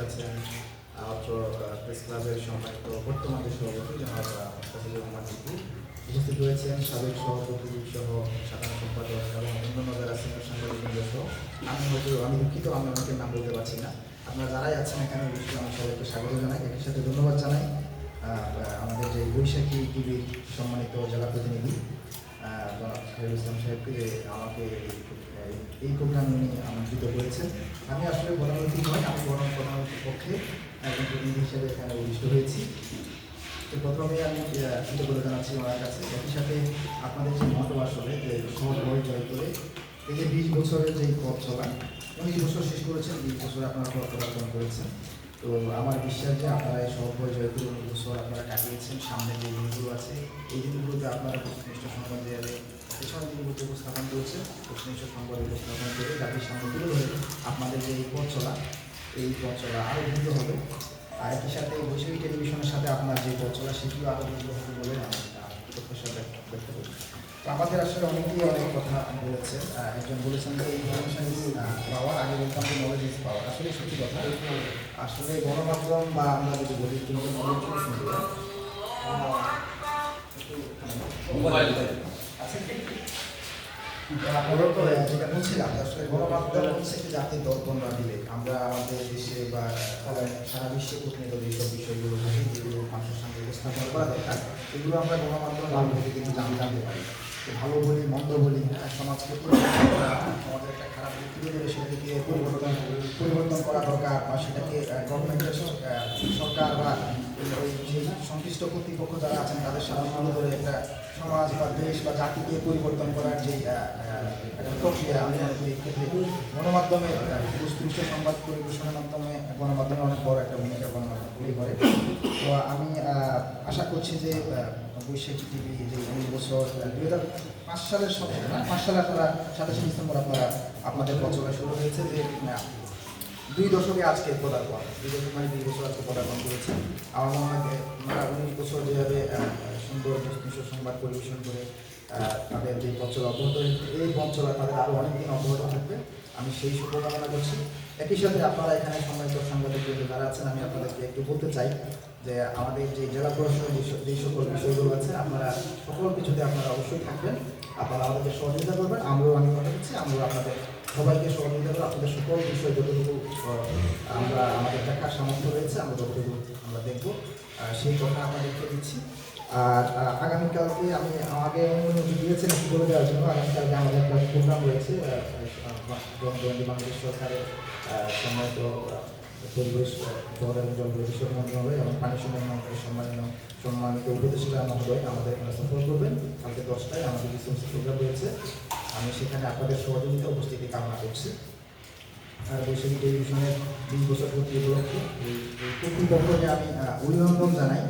আছেন অত্র প্রেস ক্লাবের সম্মানিত বর্তমান সভাপতি জনাব ফজলুর রহমান টিপু, উপস্থিত রয়েছেন সাবেক সভাপতি সহ সাধারণ সম্পাদক এবং অন্যান্য যারা সিনিয়র সাংবাদিকবৃন্দ সহ। আমি দুঃখিত, আমি অনেকের নাম বলতে পারছি না। আপনারা যারাই আছেন এখানে অবশ্যই আমি সবাইকে স্বাগত জানাই, একই সাথে ধন্যবাদ জানাই আমাদের যে বৈশাখী টিভির সম্মানিত জেলা প্রতিনিধি খায়রুল ইসলাম সাহেবকে যে আমাকে এই প্রোগ্রামে উনি আমন্ত্রিত করেছেন। আমি আসলে গণতান্ত্রিক নয়, আমি গণতান্ত্রিক পক্ষে একজন প্রতিনিধি হিসেবে এখানে অভিষ্ট হয়েছি। তো প্রথমে আমি কৃতজ্ঞতা জানাচ্ছি ওনার কাছে, একই সাথে আপনাদের যে মত আসলে যে সহজ বই জয় করে এই যে 20 বছরের যে পথ চলা, 19 বছর শেষ করেছেন, 20 বছর আপনারা পথ পদার্পণ করেছেন। তো আমার বিশ্বাস যে আপনারা এই সহজ বই জয় করে 19 বছর আপনারা কাটিয়েছেন। সামনে যে দিনগুলো আছে এই দিনগুলোতে আপনারা প্রতিনিষ্ঠ সংবাদ দেওয়ালে পেছনের দিনগুলোতে উপস্থাপন করেছেন, প্রতিনিষ্ঠ সংবাদ উপস্থাপন করে জাতির সামনে তুলে ধরে আপনাদের যে এই পথ চলা আরও দ্রুত হবে। আর একই সাথে বৈশাখী টেলিভিশনের সাথে আপনার যে পথ চলা সেটিও আরও দ্রুত হবে বলে আমি প্রত্যাশা ব্যক্ত করি। তো আমাদের আসলে অনেকেই অনেক কথা বলেছেন। একজন বলেছেন যে ইনফরমেশন ইজ পাওয়ার, আগে বলতাম যে নলেজ ইজ পাওয়ার। আসলে সত্যি কথা, আসলে গণমাধ্যম বা আমরা যদি বলি যেটা বলছিলাম, আসলে গণমাধ্যম হচ্ছে একটি জাতির দর্পণ বা বিবেক। আমরা আমাদের দেশে বা সারা বিশ্বে প্রতিনিয়ত যেসব বিষয়গুলো থাকে যেগুলো মানুষের সামনে উপস্থাপন করা দরকার, এগুলো আমরা গণমাধ্যম মাধ্যম থেকে কিন্তু জানতে পারি। ভালো বলি মন্দ বলি, সমাজকে সমাজের একটা খারাপ দিক তুলে দেবে, সেটাকে পরিবর্তন করা দরকার, বা সেটাকে গভর্নমেন্টের সরকার বা যে সংশ্লিষ্ট কর্তৃপক্ষ যারা আছেন তাদের সামনে তুলে ধরে একটা সমাজ বা দেশ বা জাতিকে পরিবর্তন করার যে একটা প্রক্রিয়া, আমি এই ক্ষেত্রে গণমাধ্যমের সুস্থ সংবাদ পরিবেশনের মাধ্যমে গণমাধ্যমে অনেক বড় একটা ভূমিকা গণমাধ্যম প্লে করে। তো আমি আশা করছি যে বৈশাখী টিভি যে 19 বছর 2005 সালের 5 সালে আপনারা 27 ডিসেম্বর আপনাদের প্রচলন শুরু হয়েছে, যে 2 দশকে আজকে পদার্পণ, 2 বছর আজকে পদার্পণ করেছে। আমার মনে হয় ওনারা 19 বছর যেভাবে সুন্দর সুস্থ সংবাদ পরিবেশন করে তাদের যে পথচলা অব্যাহত এই পথচলা তাদের আরও অনেকদিন অব্যাহত থাকবে, আমি সেই শুভকামনা করছি। একই সাথে আপনারা এখানে সম্মানিত সাংবাদিক যারা আছেন, আমি আপনাদেরকে একটু বলতে চাই যে আমাদের যে জেলা প্রশাসনের যে সকল বিষয়গুলো আছে আপনারা সকল কিছুতে আপনারা অবশ্যই থাকবেন, আপনারা আমাদেরকে সহযোগিতা করবেন। আমি কথা দিচ্ছি, আমরা আপনাদের সবাইকে সহযোগিতা করে আপনাদের সকল বিষয় যতটুকু আমরা আমাদের দেখার সামর্থ্য রয়েছে আমরা যতটুকু আমরা দেখব সেই কথা আপনাদেরকে দিচ্ছি। আর আগামীকালকে আমি আগে অনুমতি দিয়েছেন বলে দেওয়ার জন্য, আগামীকালকে আমাদের একটা প্রোগ্রাম রয়েছে বাংলাদেশ সরকারের সম্মানিত পরিবেশ জল এবং জলবায়ু বিষয়ক মন্ত্রণালয় এবং পানি সম্পদ মন্ত্রণালয়ের সম্মানিত উপদেষ্টা মহোদয় আমাদের এখানে সফর করবেন। কালকে 10টায় আমাদের রিসোর্স প্রোগ্রাম রয়েছে, আমি সেখানে আপনাদের সহযোগিতা উপস্থিতি কামনা করছি। আর বৈশাখী টেলিভিশনের 20 বছর পূর্তি উপলক্ষে এই কর্তৃপক্ষকে আমি অভিনন্দন জানাই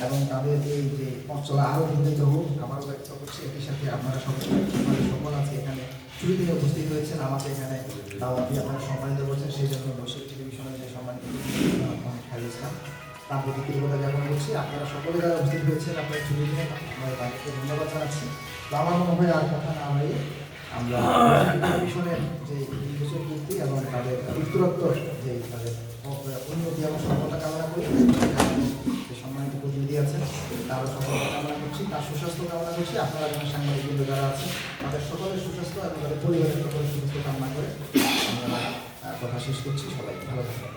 এবং তাদের এই যে পথ চলা আরও উন্নীত হোক আমারও ব্যক্ত করছি। একই সাথে আপনারা সকল আজকে এখানে ছুটি থেকে উপস্থিত হয়েছেন, আমাকে এখানে দাওয়াত দিয়ে আপনারা সম্মানিত করছেন, সেই জন্য বৈশাখী টেলিভিশনের যে সম্মানিত খায়রুল ইসলাম তার প্রতি কৃতজ্ঞতা জ্ঞাপন করছি। আপনারা সকলে যারা উপস্থিত হয়েছেন আপনারা ছুটি দিয়ে তাদেরকে ধন্যবাদ জানাচ্ছি। তো আমার মনে হয় আর কথা না হয়ে আমরা টেলিভিশনের যে 20 বছর পূর্তি এবং তাদের উত্তরোত্তর যে তাদের উন্নতি এবং সফলতা কামনা করি, যে সম্মানিত প্রতিনিধি আছেন তারও সফলতা কামনা করছি, তার সুস্বাস্থ্য কামনা করছি। আপনারা যেন সাংবাদিকবৃন্দ যারা আছেন তাদের সকলের সুস্বাস্থ্য এবং তাদের পরিবারের সকলের সুস্বাস্থ্য কামনা করে আমরা কথা শেষ করছি। সবাই ভালো থাকবেন।